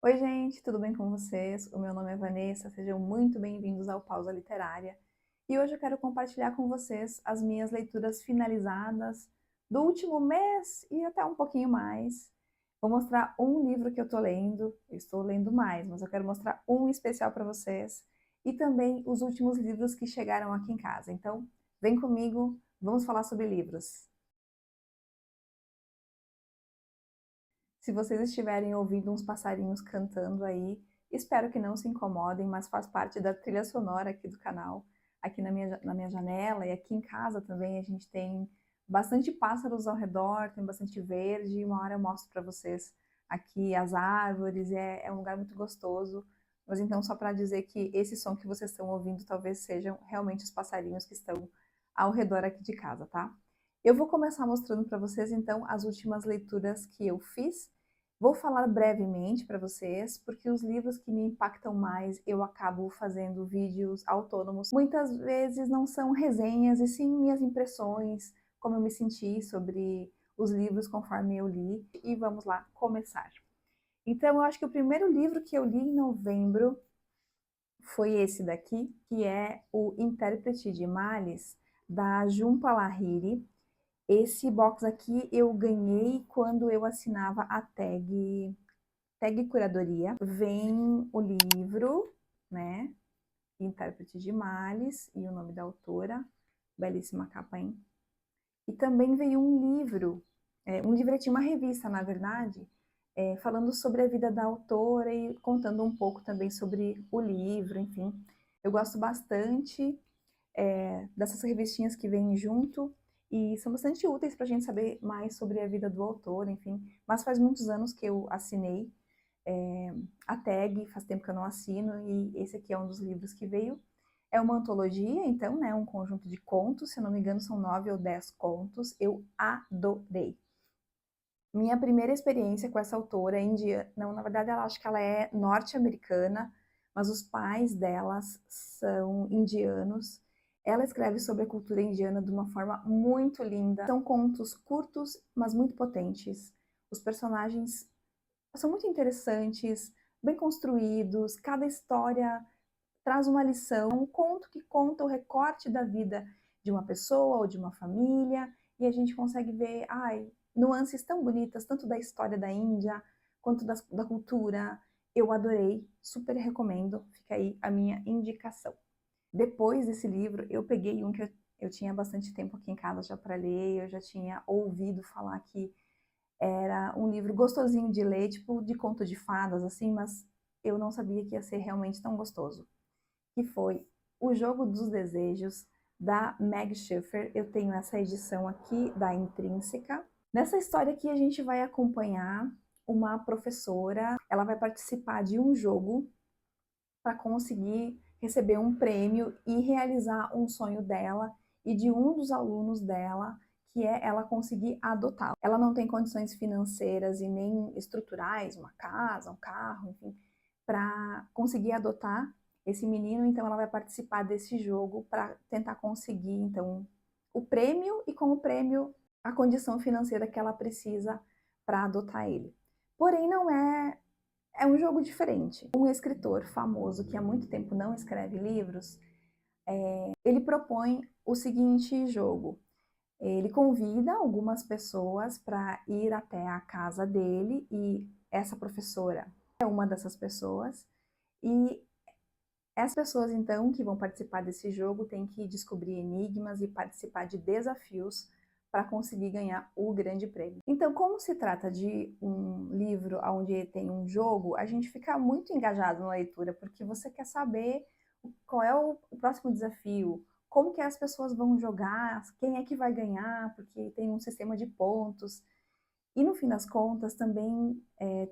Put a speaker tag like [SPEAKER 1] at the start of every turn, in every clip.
[SPEAKER 1] Oi, gente, tudo bem com vocês? O meu nome é Vanessa, sejam muito bem-vindos ao Pausa Literária. E hoje eu quero compartilhar com vocês as minhas leituras finalizadas do último mês e até um pouquinho mais. Vou mostrar um livro que eu estou lendo mais, mas eu quero mostrar um especial para vocês e também os últimos livros que chegaram aqui em casa. Então, vem comigo, vamos falar sobre livros. Se vocês estiverem ouvindo uns passarinhos cantando aí, espero que não se incomodem, mas faz parte da trilha sonora aqui do canal, aqui na minha janela e aqui em casa também a gente tem bastante pássaros ao redor, tem bastante verde, e uma hora eu mostro para vocês aqui as árvores, é um lugar muito gostoso. Mas então, só para dizer que esse som que vocês estão ouvindo talvez sejam realmente os passarinhos que estão ao redor aqui de casa, tá? Eu vou começar mostrando para vocês então as últimas leituras que eu fiz. Vou falar brevemente para vocês, porque os livros que me impactam mais eu acabo fazendo vídeos autônomos. Muitas vezes não são resenhas, e sim minhas impressões, como eu me senti sobre os livros conforme eu li. E vamos lá começar. Então, eu acho que o primeiro livro que eu li em novembro foi esse daqui, que é O Intérprete de Males, da Jhumpa Lahiri. Esse box aqui eu ganhei quando eu assinava a tag Curadoria. Vem o livro, né? Intérprete de Males e o nome da autora. Belíssima capa, hein? E também veio um livretinho, uma revista, na verdade, falando sobre a vida da autora e contando um pouco também sobre o livro, enfim. Eu gosto bastante dessas revistinhas que vêm junto e são bastante úteis para a gente saber mais sobre a vida do autor, enfim. Mas faz muitos anos que eu assinei a tag, faz tempo que eu não assino, e esse aqui é um dos livros que veio. É uma antologia, então, né, um conjunto de contos, se eu não me engano são 9 ou 10 contos, eu adorei. Minha primeira experiência com essa autora é indiana, não, na verdade ela acho que ela é norte-americana, mas os pais delas são indianos. Ela escreve sobre a cultura indiana de uma forma muito linda. São contos curtos, mas muito potentes. Os personagens são muito interessantes, bem construídos, cada história traz uma lição, um conto que conta o recorte da vida de uma pessoa ou de uma família, e a gente consegue ver, nuances tão bonitas, tanto da história da Índia, quanto da cultura. Eu adorei, super recomendo, fica aí a minha indicação. Depois desse livro, eu peguei um que eu tinha bastante tempo aqui em casa já para ler, eu já tinha ouvido falar que era um livro gostosinho de ler, tipo de conto de fadas, assim, mas eu não sabia que ia ser realmente tão gostoso. Que foi O Jogo dos Desejos, da Meg Schiffer. Eu tenho essa edição aqui da Intrínseca. Nessa história aqui a gente vai acompanhar uma professora, ela vai participar de um jogo para conseguir receber um prêmio e realizar um sonho dela e de um dos alunos dela, que é ela conseguir adotá-lo. Ela não tem condições financeiras e nem estruturais, uma casa, um carro, enfim, para conseguir adotar esse menino, então ela vai participar desse jogo para tentar conseguir então o prêmio e com o prêmio a condição financeira que ela precisa para adotar ele. Porém, não é um jogo diferente. Um escritor famoso que há muito tempo não escreve livros, ele propõe o seguinte jogo. Ele convida algumas pessoas para ir até a casa dele e essa professora é uma dessas pessoas. E essas pessoas, então, que vão participar desse jogo têm que descobrir enigmas e participar de desafios para conseguir ganhar o grande prêmio. Então, como se trata de um livro onde tem um jogo, a gente fica muito engajado na leitura, porque você quer saber qual é o próximo desafio, como que as pessoas vão jogar, quem é que vai ganhar, porque tem um sistema de pontos. E no fim das contas também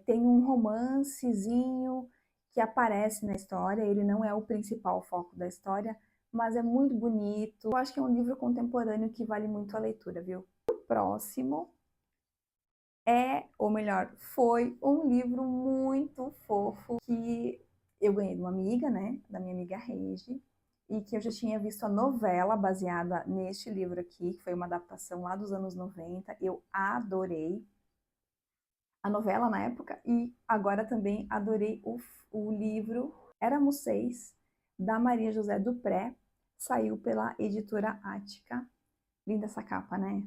[SPEAKER 1] tem um romancezinho que aparece na história, ele não é o principal foco da história, mas é muito bonito. Eu acho que é um livro contemporâneo que vale muito a leitura, viu? O próximo ou melhor, foi um livro muito fofo que eu ganhei de uma amiga, né, da minha amiga Regi, e que eu já tinha visto a novela baseada neste livro aqui, que foi uma adaptação lá dos anos 90, eu adorei. a novela na época, e agora também adorei o livro Éramos Seis, da Maria José Dupré, saiu pela editora Ática. Linda essa capa, né?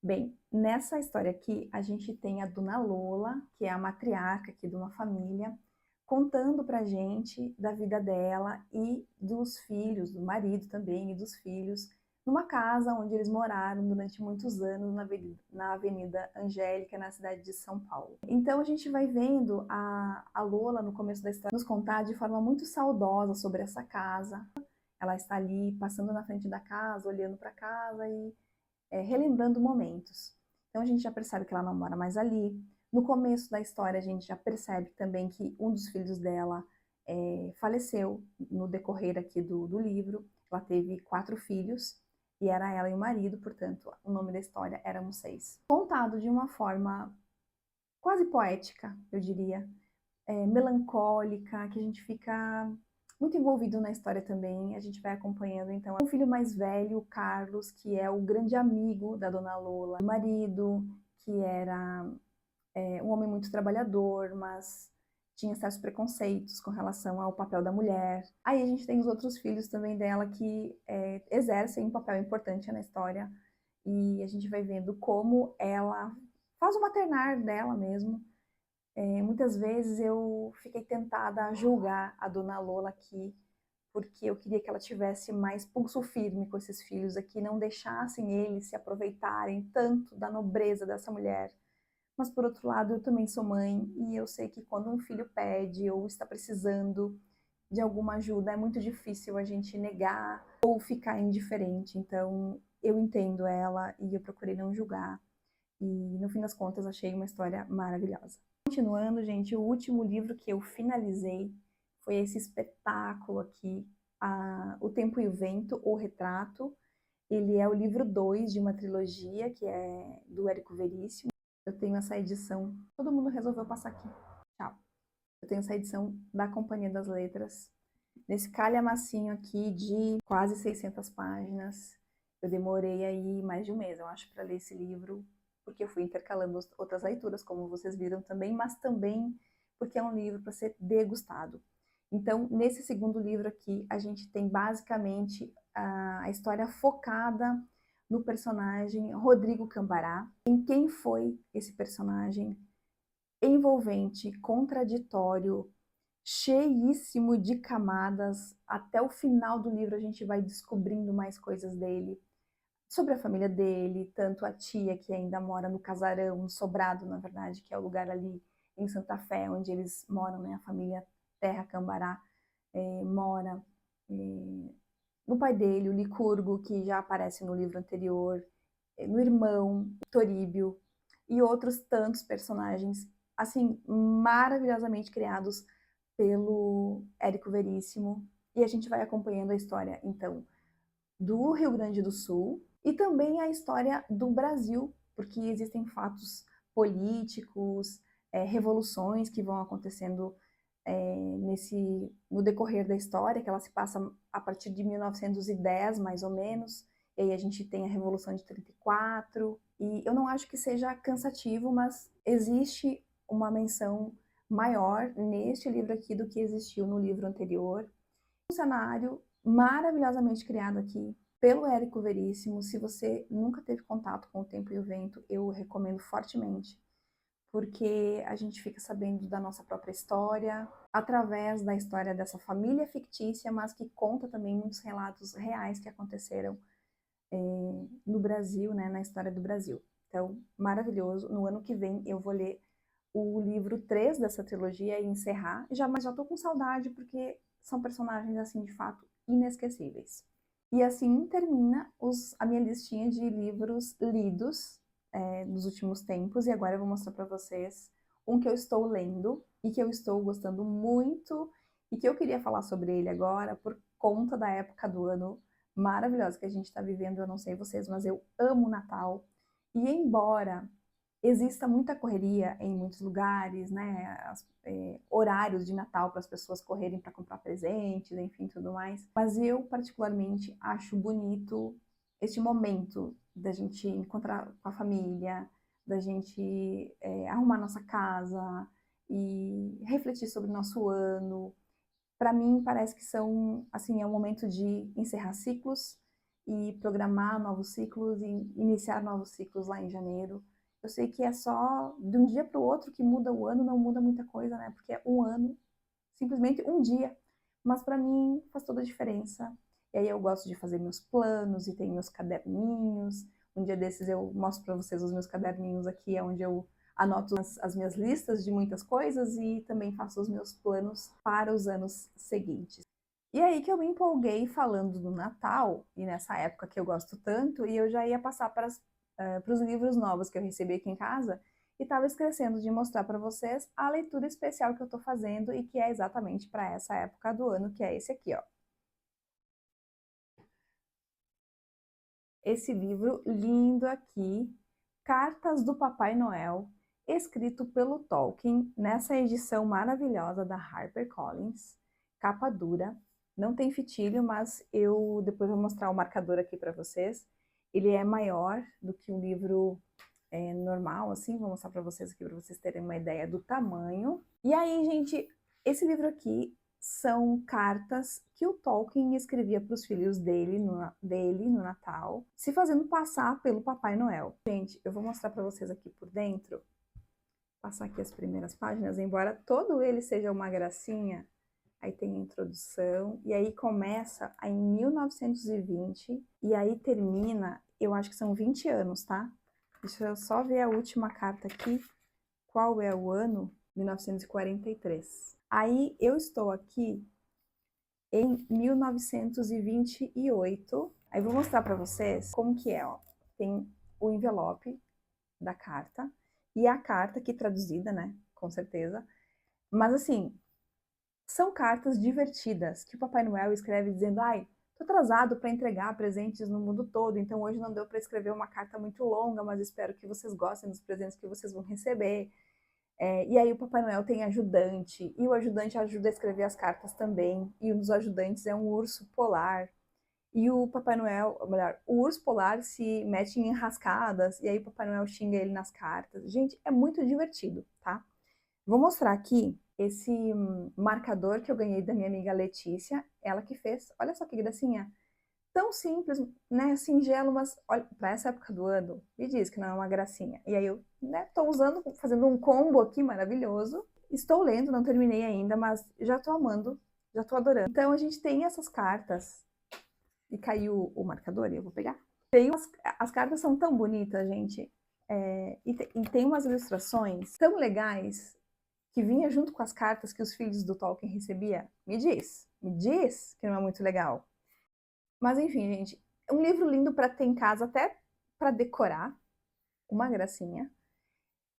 [SPEAKER 1] Bem, nessa história aqui, a gente tem a Dona Lola, que é a matriarca aqui de uma família, contando pra gente da vida dela e dos filhos, do marido também e dos filhos, numa casa onde eles moraram durante muitos anos na Avenida Angélica, na cidade de São Paulo. Então a gente vai vendo a Lola, no começo da história, nos contar de forma muito saudosa sobre essa casa. Ela está ali passando na frente da casa, olhando para a casa e relembrando momentos. Então a gente já percebe que ela não mora mais ali. No começo da história a gente já percebe também que um dos filhos dela faleceu no decorrer aqui do livro. Ela teve 4 filhos e era ela e o marido, portanto o nome da história Éramos Seis. Contado de uma forma quase poética, eu diria, melancólica, que a gente fica muito envolvido na história também. A gente vai acompanhando, então, o filho mais velho, o Carlos, que é o grande amigo da Dona Lola, o marido, que era um homem muito trabalhador, mas tinha certos preconceitos com relação ao papel da mulher. Aí a gente tem os outros filhos também dela que exercem um papel importante na história, e a gente vai vendo como ela faz o maternar dela mesmo. Muitas vezes eu fiquei tentada a julgar a Dona Lola aqui, porque eu queria que ela tivesse mais pulso firme com esses filhos aqui, não deixassem eles se aproveitarem tanto da nobreza dessa mulher. Mas, por outro lado, eu também sou mãe e eu sei que quando um filho pede ou está precisando de alguma ajuda, é muito difícil a gente negar ou ficar indiferente. Então, eu entendo ela e eu procurei não julgar. E, no fim das contas, achei uma história maravilhosa. Continuando, gente, o último livro que eu finalizei foi esse espetáculo aqui, O Tempo e o Vento, O Retrato. Ele é o livro 2 de uma trilogia, que é do Érico Veríssimo. Eu tenho essa edição, todo mundo resolveu passar aqui, tchau. Eu tenho essa edição da Companhia das Letras, nesse calhamacinho aqui de quase 600 páginas. Eu demorei aí mais de um mês, eu acho, para ler esse livro, porque eu fui intercalando outras leituras, como vocês viram também, mas também porque é um livro para ser degustado. Então, nesse segundo livro aqui, a gente tem basicamente a história focada no personagem Rodrigo Cambará, em quem foi esse personagem envolvente, contraditório, cheíssimo de camadas. Até o final do livro a gente vai descobrindo mais coisas dele, sobre a família dele, tanto a tia que ainda mora no casarão, no sobrado, na verdade, que é o lugar ali em Santa Fé, onde eles moram, né, a família Terra Cambará mora, no pai dele, o Licurgo, que já aparece no livro anterior, no irmão, Toríbio, e outros tantos personagens, assim, maravilhosamente criados pelo Érico Veríssimo. E a gente vai acompanhando a história, então, do Rio Grande do Sul e também a história do Brasil, porque existem fatos políticos, revoluções que vão acontecendo no decorrer da história, que ela se passa a partir de 1910, mais ou menos, e aí a gente tem a Revolução de 34, e eu não acho que seja cansativo, mas existe uma menção maior neste livro aqui do que existiu no livro anterior. Um cenário maravilhosamente criado aqui pelo Érico Veríssimo. Se você nunca teve contato com O Tempo e o Vento, eu recomendo fortemente, porque a gente fica sabendo da nossa própria história, através da história dessa família fictícia, mas que conta também muitos relatos reais que aconteceram no Brasil, né, na história do Brasil. Então, maravilhoso. No ano que vem eu vou ler o livro 3 dessa trilogia e encerrar, mas já tô com saudade, porque são personagens, assim, de fato, inesquecíveis. E assim termina a minha listinha de livros lidos dos últimos tempos, e agora eu vou mostrar para vocês um que eu estou lendo e que eu estou gostando muito e que eu queria falar sobre ele agora por conta da época do ano maravilhosa que a gente está vivendo. Eu não sei vocês, mas eu amo o Natal. E embora exista muita correria em muitos lugares, né? Horários de Natal para as pessoas correrem para comprar presentes, enfim, tudo mais. Mas eu, particularmente, acho bonito este momento da gente encontrar com a família, da gente arrumar nossa casa e refletir sobre o nosso ano. Para mim, parece que são, assim, é um momento de encerrar ciclos e programar novos ciclos e iniciar novos ciclos lá em janeiro. Eu sei que é só de um dia para o outro que muda o ano, não muda muita coisa, né? Porque é um ano, simplesmente um dia. Mas para mim faz toda a diferença. E aí eu gosto de fazer meus planos e tenho meus caderninhos. Um dia desses eu mostro para vocês os meus caderninhos aqui, é onde eu anoto as minhas listas de muitas coisas e também faço os meus planos para os anos seguintes. E aí que eu me empolguei falando do Natal, e nessa época que eu gosto tanto, e eu já ia passar para os livros novos que eu recebi aqui em casa, e estava esquecendo de mostrar para vocês a leitura especial que eu estou fazendo e que é exatamente para essa época do ano, que é esse aqui, ó. Esse livro lindo aqui, Cartas do Papai Noel, escrito pelo Tolkien, nessa edição maravilhosa da HarperCollins, capa dura, não tem fitilho, mas eu depois vou mostrar o marcador aqui para vocês. Ele é maior do que um livro normal, assim, vou mostrar para vocês aqui para vocês terem uma ideia do tamanho. E aí, gente, esse livro aqui são cartas que o Tolkien escrevia para os filhos dele no Natal, se fazendo passar pelo Papai Noel. Gente, eu vou mostrar para vocês aqui por dentro, passar aqui as primeiras páginas, embora todo ele seja uma gracinha, aí tem a introdução, e aí começa em 1920, e aí termina, eu acho que são 20 anos, tá? Deixa eu só ver a última carta aqui, qual é o ano? 1943. Aí eu estou aqui em 1928. Aí vou mostrar para vocês como que é, ó. Tem o envelope da carta e a carta aqui traduzida, né? Com certeza. Mas assim, são cartas divertidas que o Papai Noel escreve dizendo: ai, tô atrasado para entregar presentes no mundo todo, então hoje não deu para escrever uma carta muito longa, mas espero que vocês gostem dos presentes que vocês vão receber. E aí o Papai Noel tem ajudante, e o ajudante ajuda a escrever as cartas também, e um dos ajudantes é um urso polar. E o Papai Noel, ou melhor, o urso polar se mete em enrascadas, e aí o Papai Noel xinga ele nas cartas. Gente, é muito divertido, tá? Vou mostrar aqui esse marcador que eu ganhei da minha amiga Letícia, ela que fez. Olha só que gracinha. Tão simples, né, singelo, mas olha, para essa época do ano, me diz que não é uma gracinha. E aí eu, né, tô usando, fazendo um combo aqui maravilhoso. Estou lendo, não terminei ainda, mas já tô amando, já tô adorando. Então a gente tem essas cartas, e caiu o marcador, e eu vou pegar. As cartas são tão bonitas, gente, e tem umas ilustrações tão legais que vinha junto com as cartas que os filhos do Tolkien recebiam. Me diz que não é muito legal. Mas enfim, gente, um livro lindo para ter em casa, até para decorar, uma gracinha.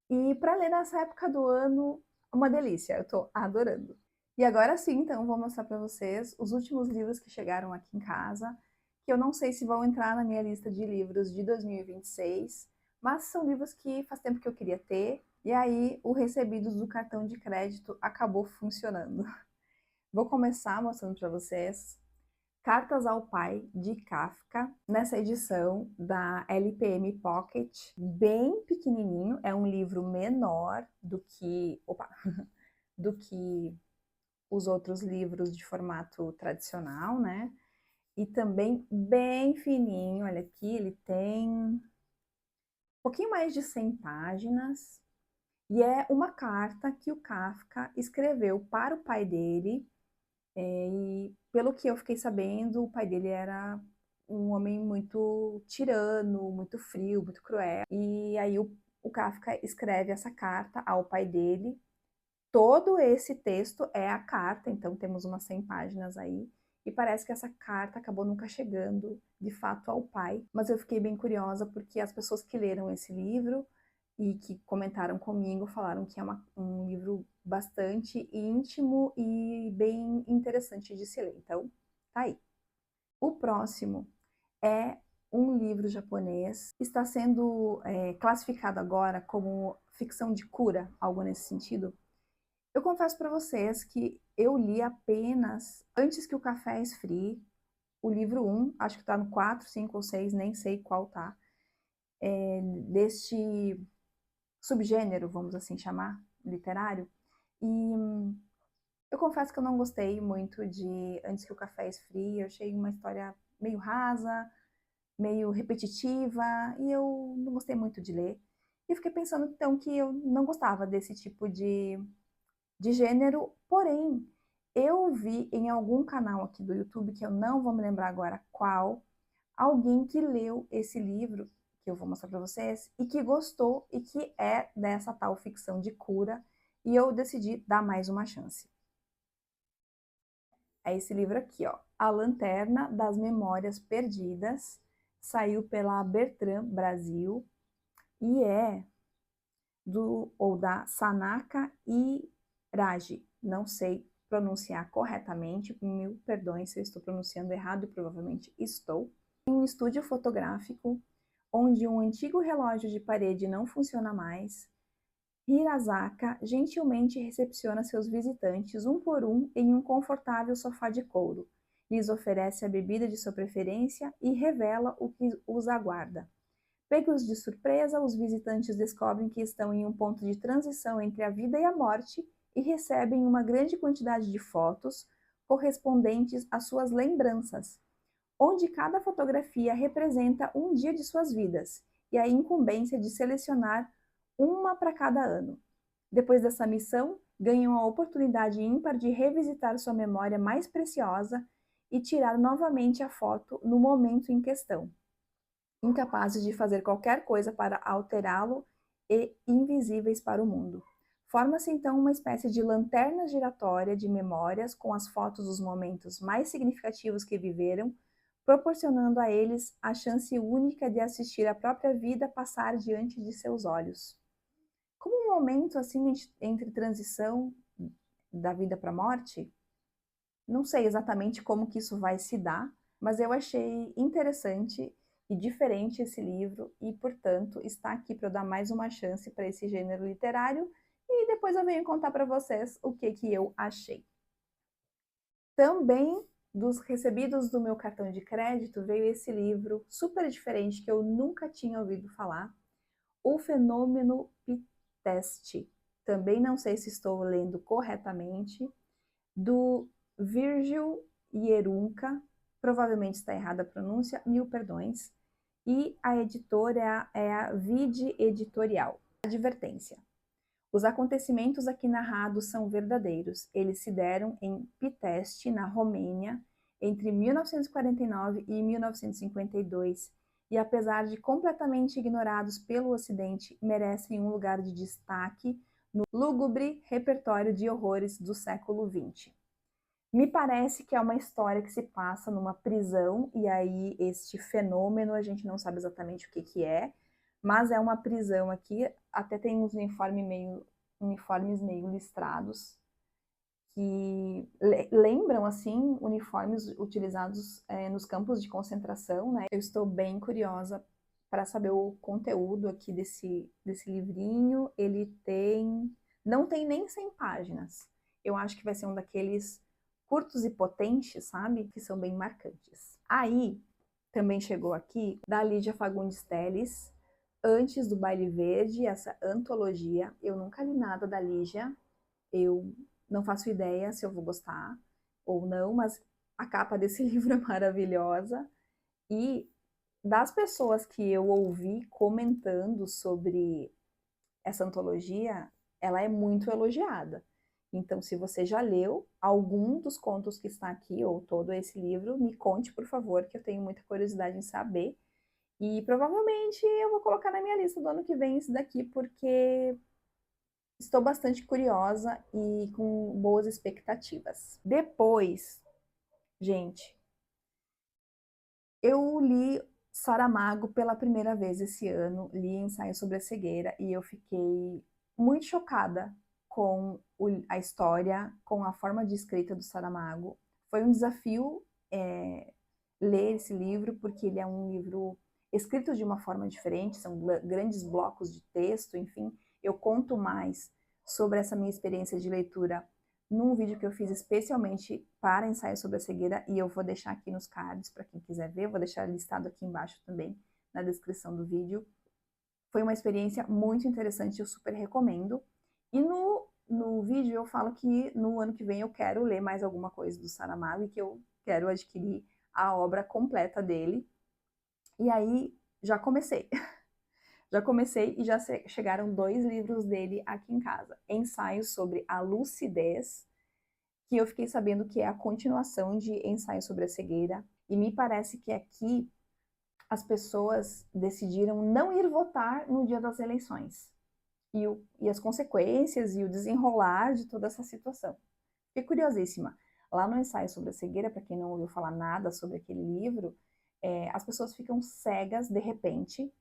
[SPEAKER 1] E para ler nessa época do ano, uma delícia, eu tô adorando. E agora sim, então, vou mostrar para vocês os últimos livros que chegaram aqui em casa, que eu não sei se vão entrar na minha lista de livros de 2026, mas são livros que faz tempo que eu queria ter, e aí o recebidos do cartão de crédito acabou funcionando. Vou começar mostrando para vocês Cartas ao Pai, de Kafka, nessa edição da LPM Pocket, bem pequenininho, é um livro menor do que os outros livros de formato tradicional, né? E também bem fininho, olha aqui, ele tem um pouquinho mais de 100 páginas, e é uma carta que o Kafka escreveu para o pai dele. E pelo que eu fiquei sabendo, o pai dele era um homem muito tirano, muito frio, muito cruel. E aí o Kafka escreve essa carta ao pai dele. Todo esse texto é a carta, então temos umas 100 páginas aí. E parece que essa carta acabou nunca chegando, de fato, ao pai. Mas eu fiquei bem curiosa porque as pessoas que leram esse livro e que comentaram comigo falaram que é um livro bastante íntimo e bem interessante de se ler. Então, tá aí. O próximo é um livro japonês, está sendo classificado agora como ficção de cura, algo nesse sentido. Eu confesso para vocês que eu li apenas Antes que o Café Esfrie, o livro 1, acho que está no 4, 5 ou 6, nem sei qual tá, deste subgênero, vamos assim chamar, literário. E eu confesso que eu não gostei muito de Antes que o Café Esfrie, eu achei uma história meio rasa, meio repetitiva, e eu não gostei muito de ler. E fiquei pensando então que eu não gostava desse tipo de gênero, porém, eu vi em algum canal aqui do YouTube, que eu não vou me lembrar agora qual, alguém que leu esse livro, que eu vou mostrar para vocês, e que gostou e que é dessa tal ficção de cura, e eu decidi dar mais uma chance. É esse livro aqui, ó, A Lanterna das Memórias Perdidas, saiu pela Bertrand Brasil e é da Sanaka Iragi. Não sei pronunciar corretamente, mil perdões se eu estou pronunciando errado, e provavelmente estou. Em um estúdio fotográfico, onde um antigo relógio de parede não funciona mais, Hirazaka gentilmente recepciona seus visitantes um por um em um confortável sofá de couro, lhes oferece a bebida de sua preferência e revela o que os aguarda. Pegos de surpresa, os visitantes descobrem que estão em um ponto de transição entre a vida e a morte e recebem uma grande quantidade de fotos correspondentes às suas lembranças, onde cada fotografia representa um dia de suas vidas e a incumbência de selecionar uma para cada ano. Depois dessa missão, ganham a oportunidade ímpar de revisitar sua memória mais preciosa e tirar novamente a foto no momento em questão, incapazes de fazer qualquer coisa para alterá-lo e invisíveis para o mundo. Forma-se então uma espécie de lanterna giratória de memórias com as fotos dos momentos mais significativos que viveram, proporcionando a eles a chance única de assistir a própria vida passar diante de seus olhos. Como um momento assim entre transição da vida para a morte, não sei exatamente como que isso vai se dar, mas eu achei interessante e diferente esse livro e, portanto, está aqui para eu dar mais uma chance para esse gênero literário e depois eu venho contar para vocês o que eu achei. Também dos recebidos do meu cartão de crédito veio esse livro super diferente que eu nunca tinha ouvido falar, O Fenômeno Pteste. Também não sei se estou lendo corretamente, do Virgil Hierunca, provavelmente está errada a pronúncia, mil perdões, e a editora é a Vide Editorial. Advertência. Os acontecimentos aqui narrados são verdadeiros. Eles se deram em Pitești, na Romênia, entre 1949 e 1952, e apesar de completamente ignorados pelo Ocidente, merecem um lugar de destaque no lúgubre repertório de horrores do século XX. Me parece que é uma história que se passa numa prisão, e aí este fenômeno a gente não sabe exatamente o que é, mas é uma prisão aqui, até tem uns uniformes meio listrados, que lembram, assim, uniformes utilizados nos campos de concentração, né? Eu estou bem curiosa para saber o conteúdo aqui desse livrinho. Ele não tem nem 100 páginas. Eu acho que vai ser um daqueles curtos e potentes, sabe? Que são bem marcantes. Aí, também chegou aqui, da Lídia Fagundes Telles, Antes do Baile Verde, essa antologia. Eu nunca li nada da Lígia, eu não faço ideia se eu vou gostar ou não, mas a capa desse livro é maravilhosa. E das pessoas que eu ouvi comentando sobre essa antologia, ela é muito elogiada. Então, se você já leu algum dos contos que está aqui, ou todo esse livro, me conte, por favor, que eu tenho muita curiosidade em saber. E provavelmente eu vou colocar na minha lista do ano que vem esse daqui, porque estou bastante curiosa e com boas expectativas. Depois, gente, eu li Saramago pela primeira vez esse ano, li Ensaio sobre a Cegueira e eu fiquei muito chocada com a história, com a forma de escrita do Saramago. Foi um desafio ler esse livro, porque ele é um livro escrito de uma forma diferente, são grandes blocos de texto, enfim. Eu conto mais sobre essa minha experiência de leitura num vídeo que eu fiz especialmente para Ensaio sobre a Cegueira, e eu vou deixar aqui nos cards para quem quiser ver, eu vou deixar listado aqui embaixo também, na descrição do vídeo. Foi uma experiência muito interessante, eu super recomendo. E no vídeo eu falo que no ano que vem eu quero ler mais alguma coisa do Saramago e que eu quero adquirir a obra completa dele. E aí já comecei. Já comecei e já chegaram 2 livros dele aqui em casa. Ensaios sobre a lucidez, que eu fiquei sabendo que é a continuação de Ensaios sobre a cegueira. E me parece que aqui as pessoas decidiram não ir votar no dia das eleições. E as consequências e o desenrolar de toda essa situação. Fiquei curiosíssima. Lá no Ensaio sobre a Cegueira, para quem não ouviu falar nada sobre aquele livro, as pessoas ficam cegas de repente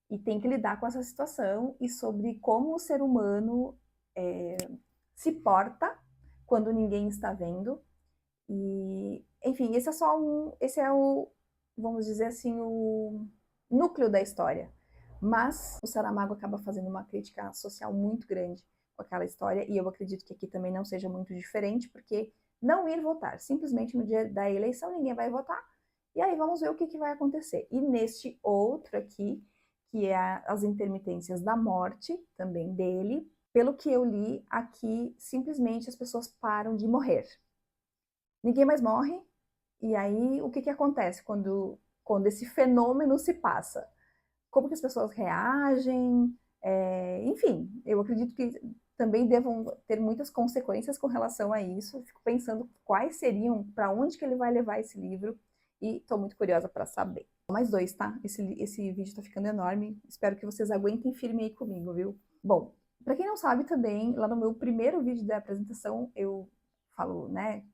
[SPEAKER 1] e tem que lidar com essa situação e sobre como o ser humano se porta quando ninguém está vendo. E, enfim, esse é o, vamos dizer assim, o núcleo da história. Mas o Saramago acaba fazendo uma crítica social muito grande com aquela história, e eu acredito que aqui também não seja muito diferente, porque não ir votar, simplesmente no dia da eleição ninguém vai votar, e aí vamos ver o que vai acontecer. E neste outro aqui, que é as intermitências da morte, também dele, pelo que eu li, aqui simplesmente as pessoas param de morrer. Ninguém mais morre, e aí o que acontece quando esse fenômeno se passa? Como que as pessoas reagem? Enfim, eu acredito que também devam ter muitas consequências com relação a isso. Fico pensando quais seriam, para onde que ele vai levar esse livro, e estou muito curiosa para saber. Mais 2, tá? Esse vídeo está ficando enorme. Espero que vocês aguentem firme aí comigo, viu? Bom, para quem não sabe também, lá no meu primeiro vídeo da apresentação, eu falo, né,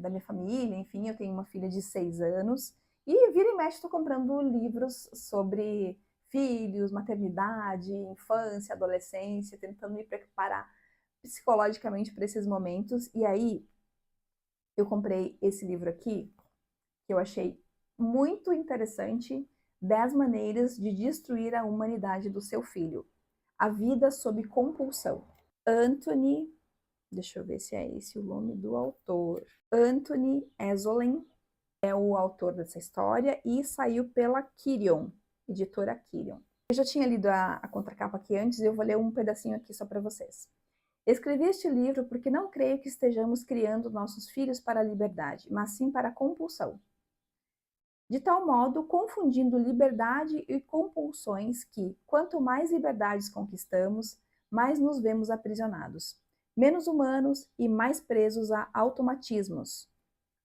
[SPEAKER 1] da minha família, enfim, eu tenho uma filha de 6 anos, e vira e mexe estou comprando livros sobre filhos, maternidade, infância, adolescência, tentando me preparar psicologicamente para esses momentos. E aí eu comprei esse livro aqui, que eu achei muito interessante, 10 maneiras de destruir a humanidade do seu filho. A vida sob compulsão. Anthony, deixa eu ver se é esse o nome do autor. Anthony Esolen é o autor dessa história e saiu pela Kirion, editora Kirion. Eu já tinha lido a contracapa aqui antes e eu vou ler um pedacinho aqui só para vocês. Escrevi este livro porque não creio que estejamos criando nossos filhos para a liberdade, mas sim para a compulsão. De tal modo, confundindo liberdade e compulsões que, quanto mais liberdades conquistamos, mais nos vemos aprisionados, menos humanos e mais presos a automatismos.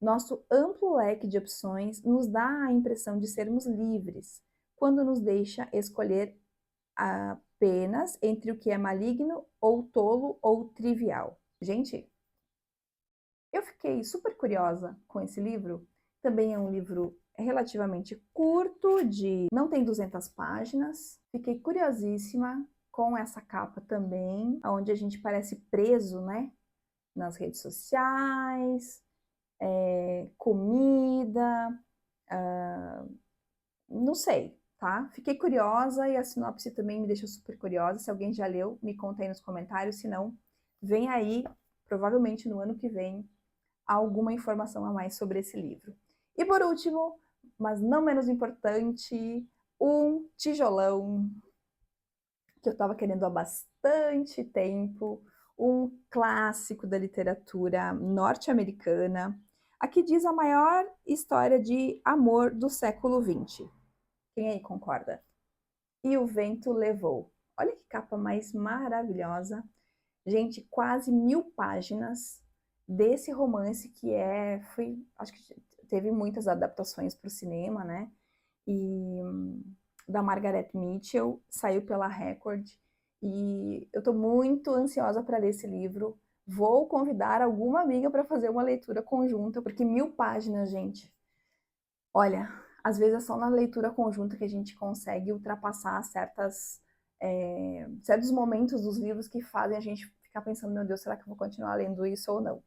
[SPEAKER 1] Nosso amplo leque de opções nos dá a impressão de sermos livres, quando nos deixa escolher apenas entre o que é maligno, ou tolo, ou trivial. Gente, eu fiquei super curiosa com esse livro. Também é um livro relativamente curto, não tem 200 páginas. Fiquei curiosíssima com essa capa também, onde a gente parece preso, né? Nas redes sociais, comida, não sei, tá? Fiquei curiosa e a sinopse também me deixou super curiosa. Se alguém já leu, me conta aí nos comentários. Se não, vem aí, provavelmente no ano que vem, alguma informação a mais sobre esse livro. E por último, mas não menos importante, um tijolão que eu estava querendo há bastante tempo, um clássico da literatura norte-americana. Aqui diz a maior história de amor do século XX. Quem aí concorda? E o Vento Levou. Olha que capa mais maravilhosa. Gente, quase 1000 páginas desse romance que acho que teve muitas adaptações para o cinema, né? E da Margaret Mitchell, saiu pela Record. E eu estou muito ansiosa para ler esse livro. Vou convidar alguma amiga para fazer uma leitura conjunta, porque 1000 páginas, gente. Olha, às vezes é só na leitura conjunta que a gente consegue ultrapassar certos momentos dos livros que fazem a gente ficar pensando, meu Deus, será que eu vou continuar lendo isso ou não?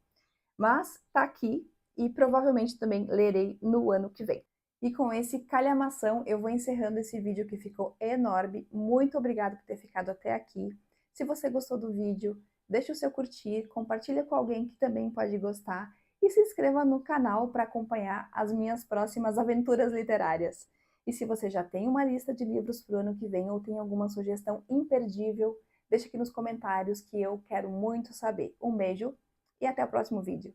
[SPEAKER 1] Mas tá aqui e provavelmente também lerei no ano que vem. E com esse calhamação, eu vou encerrando esse vídeo que ficou enorme. Muito obrigada por ter ficado até aqui. Se você gostou do vídeo, deixe o seu curtir, compartilha com alguém que também pode gostar e se inscreva no canal para acompanhar as minhas próximas aventuras literárias. E se você já tem uma lista de livros para o ano que vem ou tem alguma sugestão imperdível, deixa aqui nos comentários que eu quero muito saber. Um beijo e até o próximo vídeo.